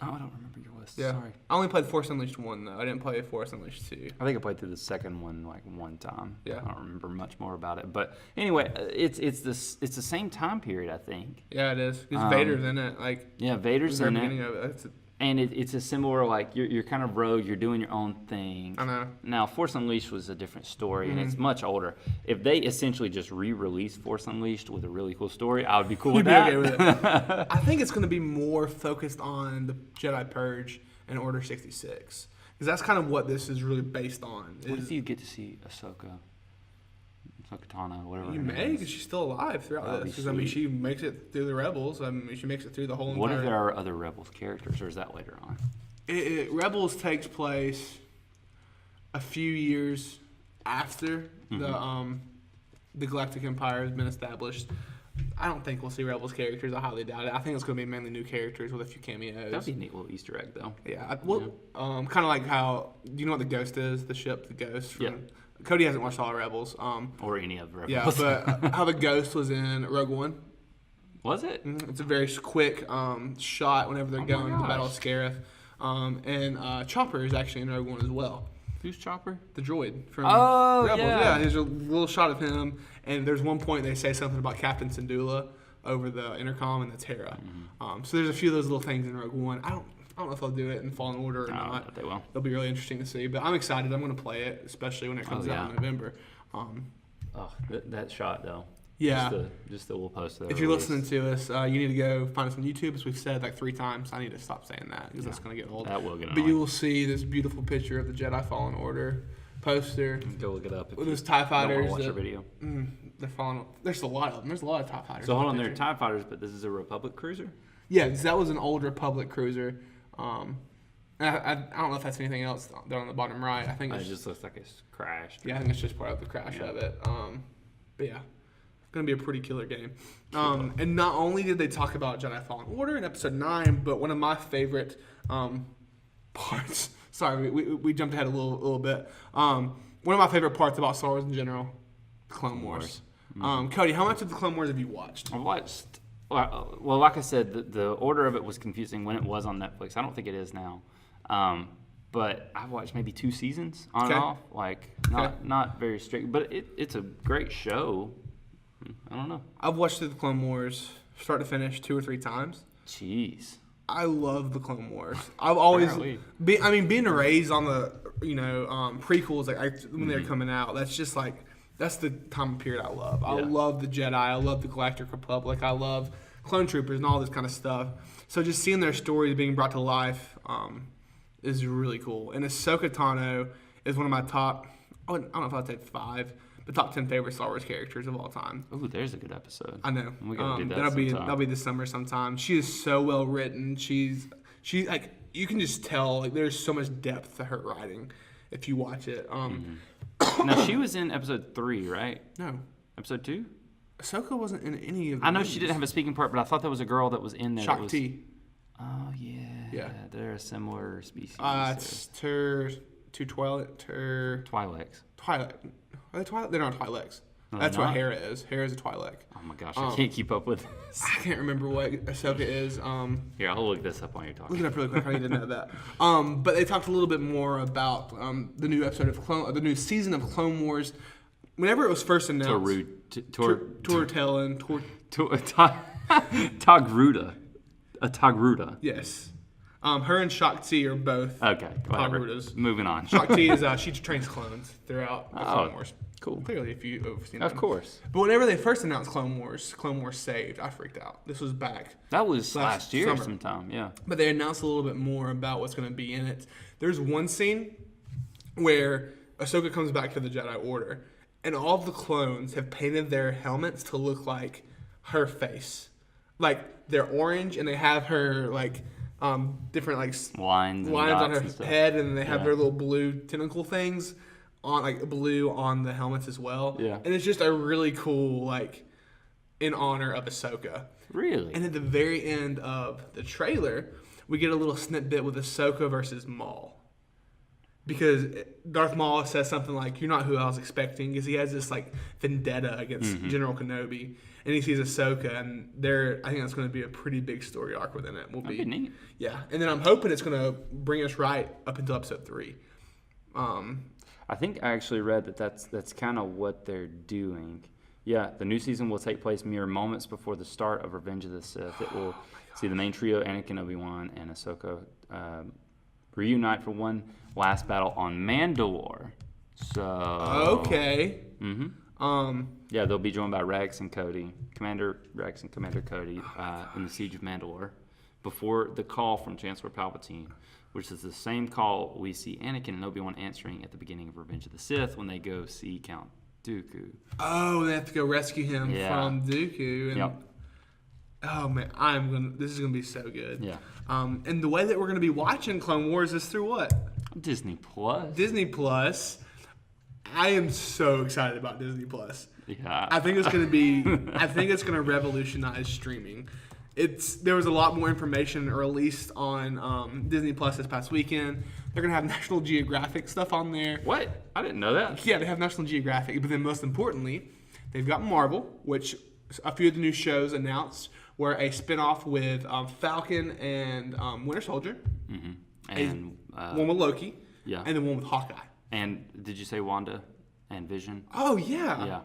Oh, I don't remember your list. Yeah. Sorry. I only played Force Unleashed 1 though. I didn't play Force Unleashed 2. I think I played through the second one like one time. Yeah. I don't remember much more about it, but anyway, it's the same time period, I think. Yeah, it is. Because Vader's in it. Like Yeah, the Vader's very in beginning it, of it. and it's a similar like you're kind of rogue. You're doing your own thing. I know. Now, Force Unleashed was a different story, and Mm-hmm. it's much older. If they essentially just re-released Force Unleashed with a really cool story, I would be cool with You'd be that. okay with it. I think it's going to be more focused on the Jedi Purge and Order 66. Because that's kind of what this is really based on. What Is if you get to see Ahsoka Tano, whatever you her may, name because is? she's still alive throughout That'd be this. Because, I mean, sweet. she makes it through the Rebels. I mean, she makes it through the whole What entire... if there are other Rebels characters, or is that later on? Rebels takes place a few years after the Galactic Empire has been established. I don't think we'll see Rebels characters. I highly doubt it. I think it's going to be mainly new characters with a few cameos. That'd be a neat little Easter egg, though. Yeah. Kind of like how... Do you know what the Ghost is? The ship, the Ghost? From, Yeah. Cody hasn't watched all of Rebels. Or any of the Rebels. Yeah, but how the Ghost was in Rogue One. Was it? It's a very quick shot whenever they're my going to the Battle of gosh. Scarif. And Chopper is actually in Rogue One as well. Who's Chopper? The droid from Oh, Rebels. yeah. There's a little shot of him, and there's one point they say something about Captain Syndulla over the intercom, and that's Hera. Mm-hmm. So there's a few of those little things in Rogue One. I don't know if they'll do it in Fallen Order or No, not. but they will. It'll be really interesting to see, but I'm excited. I'm going to play it, especially when it comes out in November. Oh, that shot, though. Yeah. Just the little post of the If you're release. listening to us, you need to go find us on YouTube, as we've said like 3 times. I need to stop saying that because that's going to get old. That will get But annoying. you will see this beautiful picture of the Jedi Fallen Order poster Go look it up. with those TIE fighters. Don't want to watch a video. They're falling. There's a lot of them. There's a lot of TIE fighters. So hold on, they're TIE fighters, but this is a Republic cruiser? Yeah, that was an old Republic cruiser. I don't know if that's anything else down on the bottom right. I think It just looks like it's crashed. Yeah, I think it's just part of the crash of it. But yeah, it's gonna be a pretty killer game. And not only did they talk about Jedi Fallen Order in episode 9, but one of my favorite parts. Sorry, we jumped ahead a little bit. One of my favorite parts about Star Wars in general, Clone Wars. Cody, how much of the Clone Wars have you watched? I watched. Well, like I said, the order of it was confusing when it was on Netflix. I don't think it is now. But I've watched maybe 2 seasons on and off. Like, not very strict. But it's a great show. I don't know. I've watched the Clone Wars start to finish 2 or 3 times. Jeez. I love the Clone Wars. I've always, being raised on the, prequels, like when they're coming out, that's just like, that's the time period I love. I love the Jedi. I love the Galactic Republic. I love Clone Troopers and all this kind of stuff. So just seeing their stories being brought to life is really cool. And Ahsoka Tano is one of my top, I don't know if I'd say 5, but top 10 favorite Star Wars characters of all time. Ooh, there's a good episode. I know. We gotta do that that'll be this summer sometime. She is so well written. She's like, you can just tell, like, there's so much depth to her writing if you watch it. Now, she was in episode 3, right? No. Episode 2? Ahsoka wasn't in any of the I know movies. she didn't have a speaking part, but I thought there was a girl that was in there. Shock T. Oh, yeah. Yeah. They're a similar species. It's Twi'leks. Twi'leks. Are they Twi'leks? They're not Twi'leks. No, That's they're what not? Hera is. Hera's a Twi'lek. Oh, my gosh. I can't keep up with this. I can't remember what Ahsoka is. Here, I'll look this up while you're talking. Look it up really quick. I need to know that. But they talked a little bit more about the new episode of the new season of Clone Wars. Whenever it was first announced, Togruta. A Togruta. Yes. Her and Shock T are both Okay, whatever. Togrutas. Moving on. Shock T is she trains clones throughout the Clone Wars. Cool. Clearly, if you've seen Of them. course. But whenever they first announced Clone Wars saved, I freaked out. This was back. That was last year summer. sometime, yeah. But they announced a little bit more about what's going to be in it. There's one scene where Ahsoka comes back to the Jedi Order, and all of the clones have painted their helmets to look like her face. Like, they're orange, and they have her, like, different, like, Lines on her and stuff. head, and they have their little blue tentacle things on, like, blue on the helmets as well. Yeah. And it's just a really cool, like, in honor of Ahsoka. Really? And at the very end of the trailer, we get a little snippet with Ahsoka versus Maul. Because Darth Maul says something like, "You're not who I was expecting," because he has this, like, vendetta against General Kenobi. And he sees Ahsoka, and I think that's going to be a pretty big story arc within it. That'd be neat. Yeah. And then I'm hoping it's going to bring us right up until episode 3. I think I actually read that's kind of what they're doing. Yeah, the new season will take place mere moments before the start of Revenge of the Sith. It will see the main trio, Anakin, Obi-Wan, and Ahsoka, reunite for one last battle on Mandalore. So Okay. yeah, they'll be joined by Rex and Cody, Commander Rex and Commander Cody, in the Siege of Mandalore, before the call from Chancellor Palpatine, which is the same call we see Anakin and Obi-Wan answering at the beginning of Revenge of the Sith when they go see Count Dooku. Oh, they have to go rescue him from Dooku. And, Yep. oh man, this is gonna be so good. Yeah. And the way that we're gonna be watching Clone Wars is through what? Disney Plus. Disney Plus. I am so excited about Disney Plus. Yeah. I think it's gonna revolutionize streaming. There was a lot more information released on Disney Plus this past weekend. They're gonna have National Geographic stuff on there. What? I didn't know that. Yeah, they have National Geographic, but then most importantly, they've got Marvel, which a few of the new shows announced were a spinoff with Falcon and Winter Soldier, And one with Loki, yeah. and then one with Hawkeye. And did you say Wanda and Vision? Oh yeah, Yeah.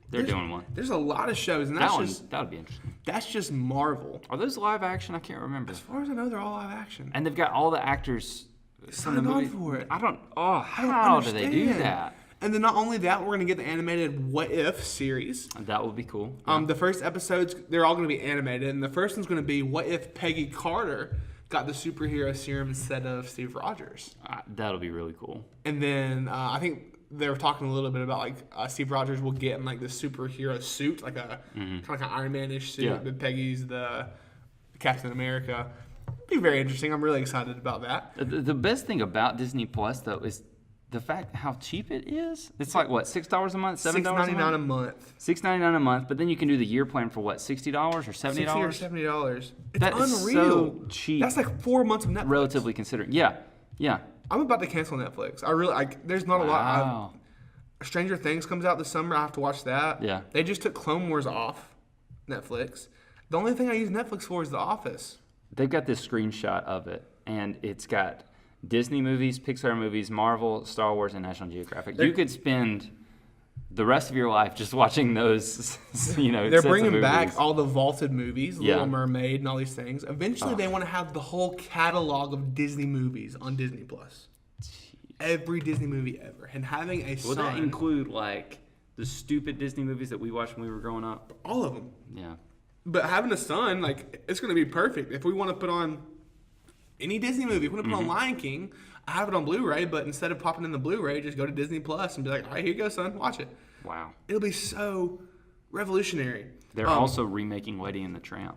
They're doing one. There's a lot of shows, and that would be interesting. that's just Marvel. Are those live action? I can't remember. As far as I know, they're all live action. And they've got all the actors from the Signed on movie. for it. How do they do understand. that? And then not only that, we're gonna get the animated What If series. That would be cool. The first episodes, they're all gonna be animated, and the first one's gonna be What If Peggy Carter got the superhero serum instead of Steve Rogers. That'll be really cool. And then I think they were talking a little bit about like Steve Rogers will get in like this superhero suit, like a kind of like an Iron Man-ish suit. Yeah. But Peggy's the Captain America. Be very interesting. I'm really excited about that. The best thing about Disney Plus though is the fact how cheap it is. It's like what, $6 a month, $7 $6.99 a month. $6.99 a month, but then you can do the year plan for what, $60 or $70? $60 or $70. It's That is unreal. so cheap. That's like 4 months of Netflix. Relatively considering. Yeah. I'm about to cancel Netflix. There's not a lot. Wow. Stranger Things comes out this summer. I have to watch that. Yeah. They just took Clone Wars off Netflix. The only thing I use Netflix for is The Office. They've got this screenshot of it, and it's got Disney movies, Pixar movies, Marvel, Star Wars, and National Geographic. You could spend the rest of your life just watching those, They're bringing back all the vaulted movies, Yeah. Little Mermaid and all these things. Eventually, they want to have the whole catalog of Disney movies on Disney Plus. Every Disney movie ever. And having a Will son. that include, like, the stupid Disney movies that we watched when we were growing up? All of them. Yeah. But having a son, like, it's going to be perfect. If we want to put on any Disney movie, if we want to put on Lion King, I have it on Blu-ray, but instead of popping in the Blu-ray, just go to Disney Plus and be like, all right, here you go, son, watch it. Wow. It'll be so revolutionary. They're also remaking Lady and the Tramp,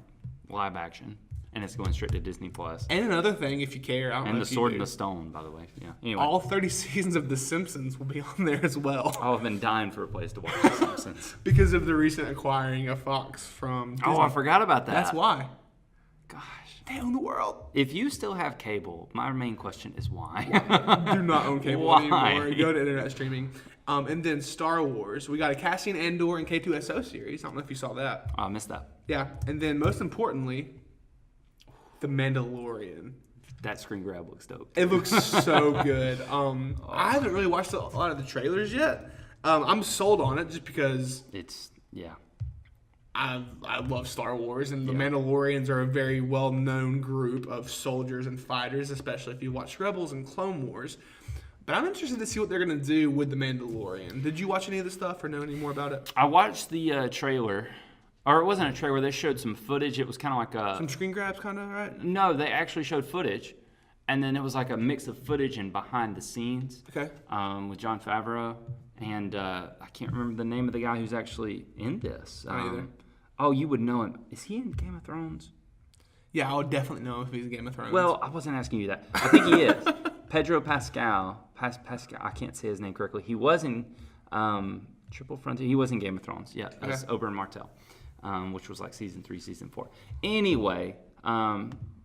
live action, and it's going straight to Disney Plus. And another thing, if you care, I don't know And The if you Sword do, and the Stone, by the way. Yeah. Anyway. all 30 seasons of The Simpsons will be on there as well. I've been dying for a place to watch The Simpsons. Because of the recent acquiring of Fox from Disney. Oh, I forgot about that. That's why. Gosh. They own the world. If you still have cable, my main question is why? Do not own cable Why? anymore. Go to internet streaming. And then Star Wars. We got a Cassian Andor and K2SO series. I don't know if you saw that. I missed that. Yeah. And then most importantly, The Mandalorian. That screen grab looks dope. It looks so good. I haven't really watched a lot of the trailers yet. I'm sold on it just because Yeah. I love Star Wars, and the Mandalorians are a very well-known group of soldiers and fighters, especially if you watch Rebels and Clone Wars. But I'm interested to see what they're going to do with the Mandalorian. Did you watch any of the stuff or know any more about it? I watched the trailer. Or it wasn't a trailer. They showed some footage. It was kind of like a... Some screen grabs, kind of, right? No, they actually showed footage. And then it was like a mix of footage and behind the scenes. Okay. With Jon Favreau. And I can't remember the name of the guy who's actually in this. Not either. Oh, you would know him. Is he in Game of Thrones? Yeah, I would definitely know if he's in Game of Thrones. Well, I wasn't asking you that. I think he is. Pedro Pascal. Pascal. I can't say his name correctly. He was in Triple Frontier. He was in Game of Thrones. Yeah, as Oberyn Martell, which was like season 3, season 4. Anyway,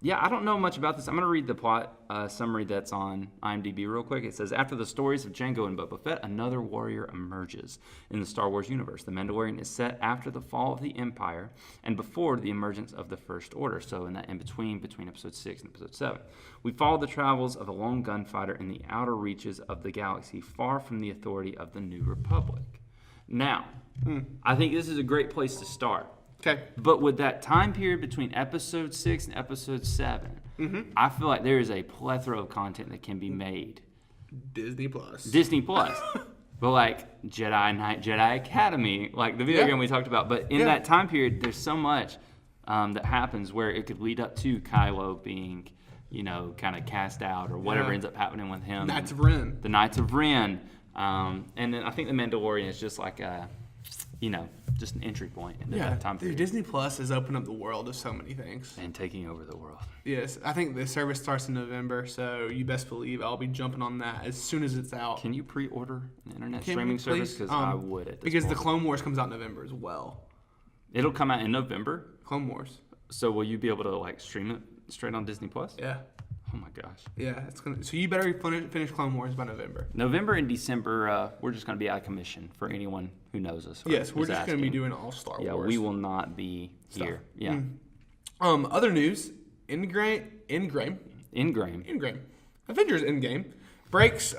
yeah, I don't know much about this. I'm going to read the plot summary that's on IMDb real quick. It says, after the stories of Jango and Boba Fett, another warrior emerges in the Star Wars universe. The Mandalorian is set after the fall of the Empire and before the emergence of the First Order, so in that in-between, between Episode 6 and Episode 7. We follow the travels of a lone gunfighter in the outer reaches of the galaxy, far from the authority of the New Republic. Now, I think this is a great place to start. Okay. But with that time period between Episode 6 and Episode 7, I feel like there is a plethora of content that can be made. Disney Plus. Disney Plus. But like Jedi Knight, Jedi Academy, like the video game we talked about. But in that time period, there's so much that happens where it could lead up to Kylo being, kind of cast out or whatever ends up happening with him. Knights of Ren. The Knights of Ren. And then I think The Mandalorian is just like a, just an entry point into that time period. Dude, Disney Plus has opened up the world to so many things. And taking over the world. Yes, I think the service starts in November, so you best believe I'll be jumping on that as soon as it's out. Can you pre-order an internet Can streaming we service? please? Because I would at this Because the point. Clone Wars comes out in November as well. It'll come out in November. Clone Wars. So will you be able to like stream it straight on Disney Plus? Yeah. Oh my gosh. Yeah, it's gonna. So you better finish Clone Wars by November. November and December, we're just going to be out of commission for anyone who knows us. or Yes, we're is just gonna be asking. doing all Star Yeah, Wars. we will not be here. Yeah. Other news. Endgame. Ingram. Avengers Endgame breaks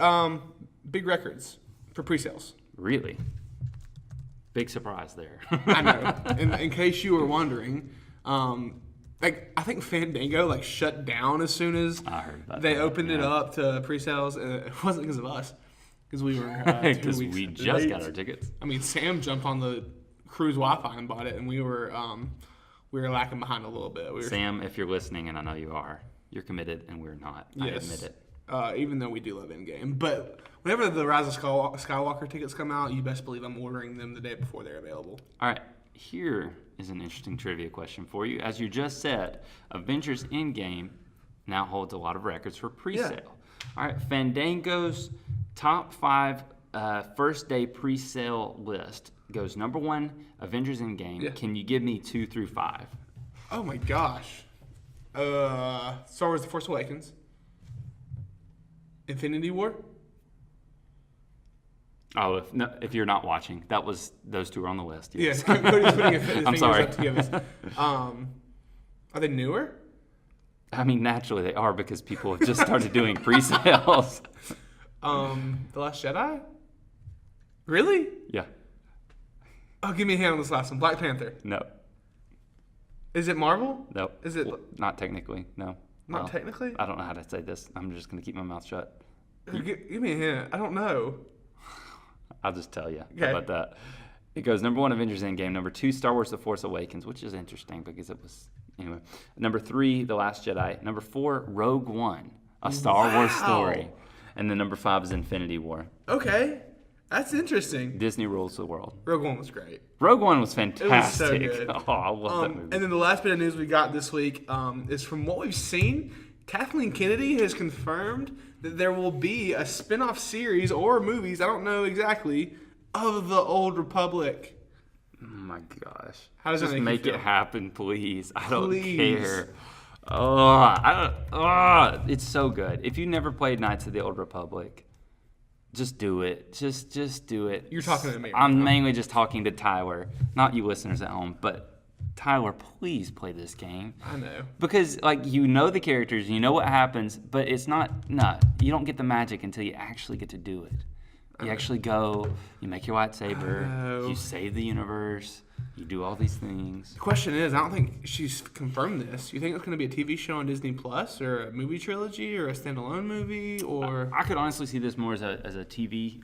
big records for pre-sales. Really? Big surprise there. I know. In case you were wondering, I think Fandango shut down as soon as I heard about they that, opened it up to pre-sales. It wasn't because of us, because we were 2 Because weeks we just late. got our tickets. I mean, Sam jumped on the cruise Wi-Fi and bought it, and we were lacking behind a little bit. Sam, if you're listening, and I know you are, you're committed, and we're not. Yes. I admit it. even though we do love Endgame. But whenever the Rise of Skywalker tickets come out, you best believe I'm ordering them the day before they're available. All right, here is an interesting trivia question for you. As you just said, Avengers Endgame now holds a lot of records for pre-sale. Yeah. All right, Fandango's top 5 first day pre-sale list goes number 1, Avengers Endgame. Yeah. Can you give me 2 through 5? Oh my gosh. Star Wars: The Force Awakens. Infinity War. Oh, if you're not watching, those 2 are on the list. Yes, Yes. Cody's putting his I'm fingers sorry. up to give us. Are they newer? I mean, naturally they are because people have just started doing pre-sales. The Last Jedi? Really? Yeah. Oh, give me a hand on this last one. Black Panther. No. Is it Marvel? No. Is it Well, not technically? No. not Well, technically? I don't know how to say this. I'm just going to keep my mouth shut. Give me a hint. I don't know. I'll just tell you Okay. about that. It goes number 1, Avengers Endgame. Number 2, Star Wars: The Force Awakens, which is interesting because it was anyway. Number 3, The Last Jedi. Number 4, Rogue One, a Star Wars story, and then number 5 is Infinity War. Okay. That's interesting. Disney rules the world. Rogue One was great. Rogue One was fantastic. so good. Oh, I love that movie. And then the last bit of news we got this week is from what we've seen, Kathleen Kennedy has confirmed that there will be a spin-off series or movies, I don't know exactly, of the Old Republic. Oh my gosh! How does that just make you it feel? happen, please? I don't Please. care. Oh, it's so good. If you never played Knights of the Old Republic, just do it. Just do it. You're talking to me. I'm mainly just talking to Tyler, not you listeners at home. But Tyler, please play this game. I know. Because, like, you know the characters, you know what happens, but it's not, no, you don't get the magic until you actually get to do it. You actually go, you make your lightsaber, you save the universe, you do all these things. The question is, I don't think she's confirmed this. You think it's going to be a TV show on Disney Plus, or a movie trilogy, or a standalone movie, or I could honestly see this more as a TV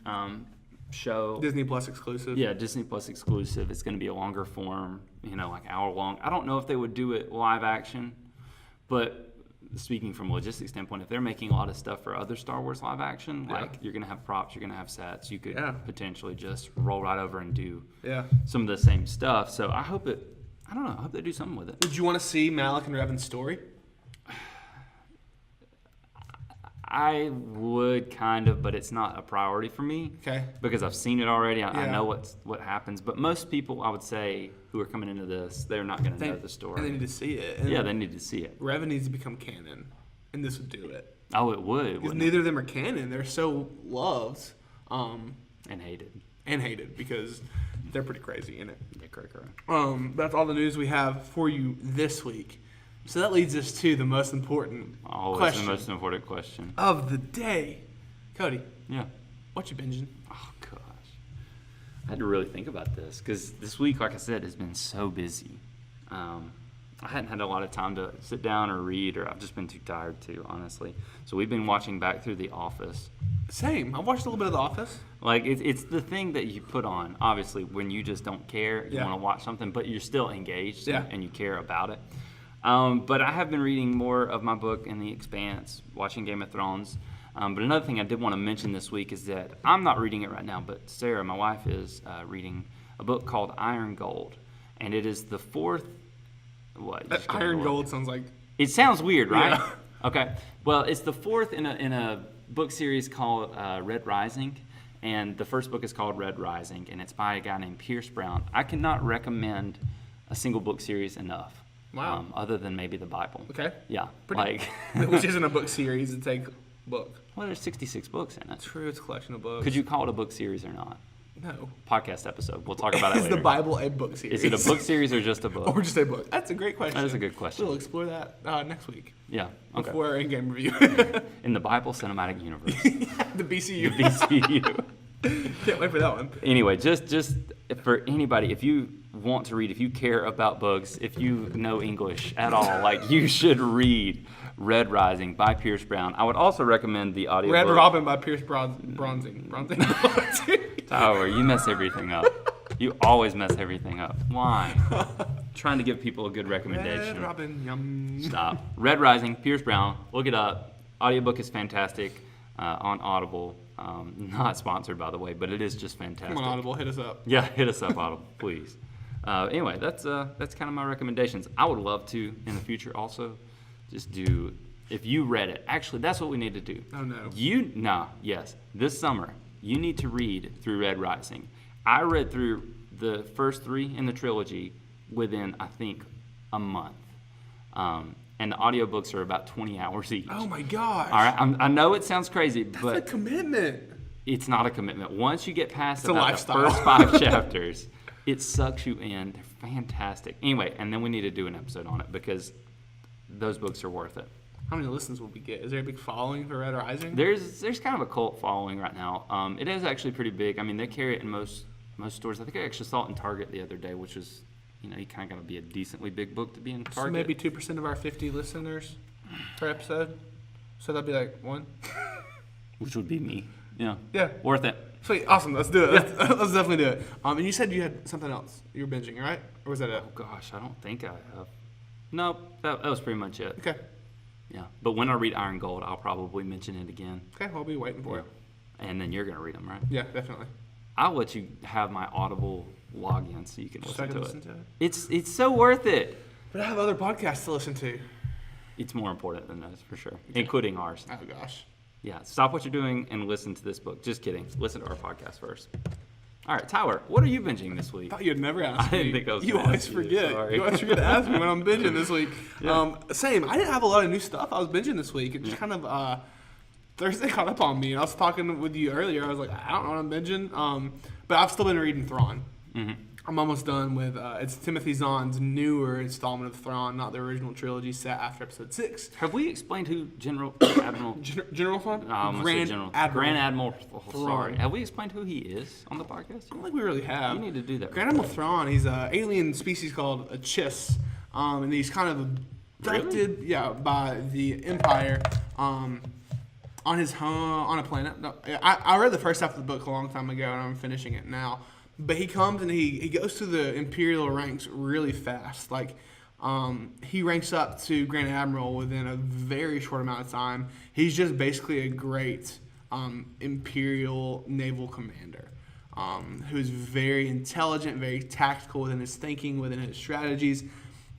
show. Disney Plus exclusive? Yeah, Disney Plus exclusive. It's going to be a longer form, like hour long. I don't know if they would do it live action, but speaking from a logistics standpoint, if they're making a lot of stuff for other Star Wars live action, like you're going to have props, you're going to have sets, you could potentially just roll right over and do some of the same stuff. So I hope I don't know, I hope they do something with it. Would you want to see Malik and Revan's story? I would kind of, but it's not a priority for me. Okay. Because I've seen it already. I know what happens. But most people, I would say, who are coming into this, they're not going to know the story. And they need to see it. And they need to see it. Revan needs to become canon, and this would do it. Oh, it would. Because neither of them are canon. They're so loved. And hated. And hated, because they're pretty crazy in it. Yeah, correct. That's all the news we have for you this week. So that leads us to the most important question. The most important question of the day. Cody. Yeah. What you binging? Oh, gosh. I had to really think about this because this week, like I said, has been so busy. I hadn't had a lot of time to sit down or read, or I've just been too tired to, honestly. So we've been watching back through The Office. Same. I've watched a little bit of The Office. Like, it's the thing that you put on, obviously, when you just don't care. You want to watch something, but you're still engaged and you care about it. But I have been reading more of my book in The Expanse, watching Game of Thrones. But another thing I did want to mention this week is that I'm not reading it right now, but Sarah, my wife, is reading a book called Iron Gold. And it is the fourth... What? Iron Gold sounds like... It sounds weird, right? Yeah. Okay. Well, it's the fourth in a book series called Red Rising. And the first book is called Red Rising, and it's by a guy named Pierce Brown. I cannot recommend a single book series enough. Wow. Other than maybe the Bible. Okay. Yeah. Which isn't a book series, it's a book. Well, there's 66 books in it. True, it's a collection of books. Could you call it a book series or not? No. Podcast episode. We'll talk about it later. Is the Bible a book series? Is it a book series or just a book? Or just a book? That's a great question. That is a good question. We'll explore that next week. Yeah. Okay. Before our in-game review. In the Bible Cinematic Universe. The BCU. The BCU. Can't wait for that one. Anyway, just for anybody, if you want to read, if you care about books, if you know English at all, you should read Red Rising by Pierce Brown. I would also recommend the audiobook. Red Robin by Pierce Bronzing. Tyler, you mess everything up. You always mess everything up. Why? Trying to give people a good recommendation. Red Robin, yum. Stop. Red Rising, Pierce Brown. Look it up. Audiobook is fantastic on Audible. Not sponsored, by the way, but it is just fantastic. Come on, Audible, hit us up. Yeah, hit us up, Audible, please. Anyway, that's kind of my recommendations. I would love to, in the future also, just do, if you read it, actually, that's what we need to do. Oh, no. Yes. This summer, you need to read through Red Rising. I read through the first 3 in the trilogy within, I think, a month. And the audiobooks are about 20 hours each. Oh, my gosh. All right, I know it sounds crazy, That's but a commitment. it's not a commitment. Once you get past It's a about the lifestyle. first 5 chapters, it sucks you in. They're fantastic. Anyway, and then we need to do an episode on it because those books are worth it. How many listens will we get? Is there a big following for Red Rising? There's kind of a cult following right now. It is actually pretty big. I mean, they carry it in most stores. I think I actually saw it in Target the other day, which is, you kind of got to be a decently big book to be in Target. So maybe 2% of our 50 listeners per episode. So that'd be like 1. Which would be me. Yeah. Yeah. Worth it. Sweet. Awesome. Let's do it. Let's definitely do it. And you said you had something else you were binging, right? Or was that it? Oh, gosh, I don't think I have. No, that was pretty much it. Okay. Yeah. But when I read Iron Gold, I'll probably mention it again. Okay. I'll be waiting for it. And then you're going to read them, right? Yeah, definitely. I'll let you have my Audible login so you can So I listen can to it. listen to it? It's so worth it. But I have other podcasts to listen to. It's more important than those, for sure, including ours. Oh, gosh. Yeah, stop what you're doing and listen to this book. Just kidding. Listen to our podcast first. All right, Tyler, what are you binging this week? I thought you'd never ask me. I didn't think I was You gonna always ask you, forget. sorry. You always forget to ask me when I'm binging this week. Yeah. Same. I didn't have a lot of new stuff I was binging this week. It just kind of Thursday caught up on me. And I was talking with you earlier. I was like, I don't know what I'm binging. But I've still been reading Thrawn. Mm-hmm. I'm almost done with it's Timothy Zahn's newer installment of Thrawn, not the original trilogy set after episode 6. Have we explained who General Admiral? General Thrawn? Grand Admiral. Thrawn. Sorry. Have we explained who he is on the podcast? I don't think we really have. You need to do that. Grand Admiral Thrawn, he's an alien species called a Chiss, and he's kind of abducted, by the Empire on his home, on a planet. No, I read the first half of the book a long time ago, and I'm finishing it now. But he comes and he goes through the Imperial ranks really fast. Like, he ranks up to Grand Admiral within a very short amount of time. He's just basically a great Imperial naval commander who's very intelligent, very tactical within his thinking, within his strategies.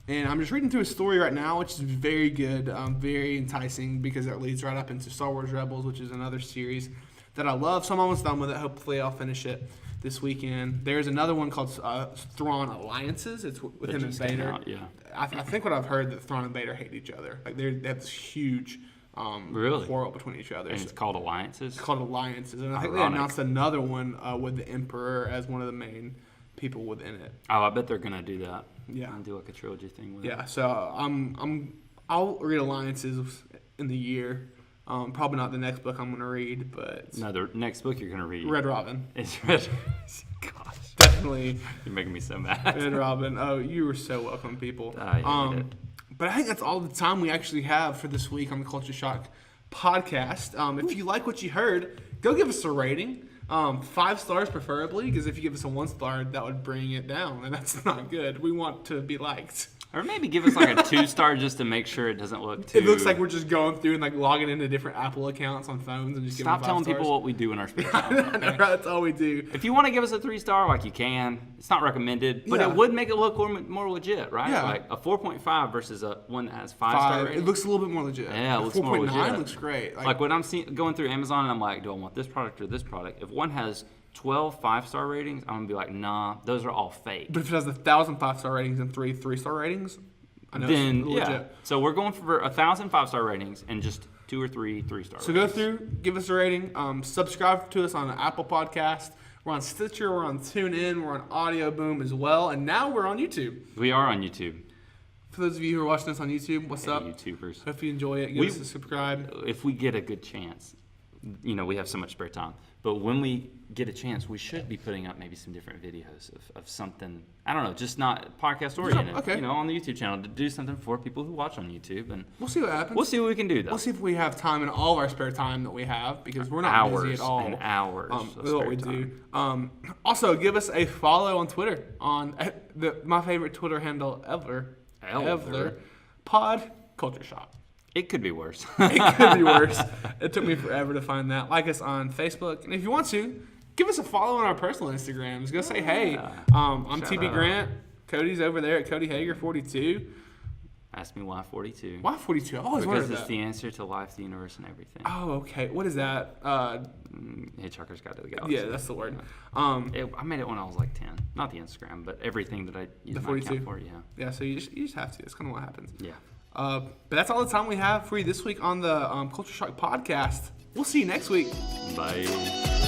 And I'm just reading through his story right now, which is very good, very enticing because it leads right up into Star Wars Rebels, which is another series that I love. So I'm almost done with it. Hopefully I'll finish it this weekend. There's another one called Thrawn Alliances. It's with him and Vader. I think what I've heard that Thrawn and Vader hate each other. Like they have this huge quarrel between each other. And it's called Alliances? It's called Alliances. And I think they announced another one with the Emperor as one of the main people within it. Oh, I bet they're going to do that. Yeah. And do like a trilogy thing with it. Yeah, so I'll read Alliances in the year. Probably not the next book I'm going to read, but... No, the next book you're going to read. Red Robin. It's Red Gosh. Definitely. You're making me so mad. Red Robin. Oh, you were so welcome, people. I hate it. But I think that's all the time we actually have for this week on the Culture Shock podcast. If you like what you heard, go give us a rating. 5 stars preferably, because if you give us a 1 star, that would bring it down, and that's not good. We want to be liked. Or maybe give us like a 2-star just to make sure it doesn't look too... It looks like we're just going through and like logging into different Apple accounts on phones and just giving 5 Stop telling stars. people what we do in our spare time. Okay? Right, that's all we do. If you want to give us a 3-star, like you can. It's not recommended, but it would make it look more legit, right? Yeah. Like a 4.5 versus a one that has 5-star rating. It looks a little bit more legit. Yeah, it looks more legit. 4.9 looks great. Like when I'm going through Amazon and I'm like, do I want this product or this product? If one has 12 5-star ratings, I'm going to be like, nah, those are all fake. But if it has 1,000 5-star ratings and 3 3-star ratings, I know then, it's legit. So we're going for 1,000 5-star ratings and just 2 or 3 3-star So go through, give us a rating, subscribe to us on Apple Podcast. We're on Stitcher, we're on TuneIn, we're on Audio Boom as well, and now we're on YouTube. We are on YouTube. For those of you who are watching us on YouTube, what's up? YouTubers. Hope you enjoy it. Give us a subscribe. If we get a good chance, we have so much spare time. But when we get a chance, we should be putting up maybe some different videos of something, I don't know, just not podcast oriented. Okay. On the YouTube channel to do something for people who watch on YouTube. And we'll see what happens. We'll see what we can do, though. We'll see if we have time in all of our spare time that we have, because we're not busy at all. Hours with what we do. Also, give us a follow on Twitter on my favorite Twitter handle ever. Pod Culture Shock. It could be worse. It could be worse. It took me forever to find that. Like us on Facebook. And if you want to, give us a follow on our personal Instagrams. Go say, hey, I'm Shout TB out. Grant. Cody's over there at Cody Hager 42. Ask me why 42. Why 42? I always Because wondered it's that. the answer to life, the universe, and everything. Oh, okay. What is that? Hitchhiker's Guide to the Galaxy. Yeah, that's the word. I made it when I was like 10. Not the Instagram, but everything that I use The my 42? account for, yeah. Yeah, so you just have to. That's kind of what happens. Yeah. But that's all the time we have for you this week on the Culture Shock podcast. We'll see you next week. Bye.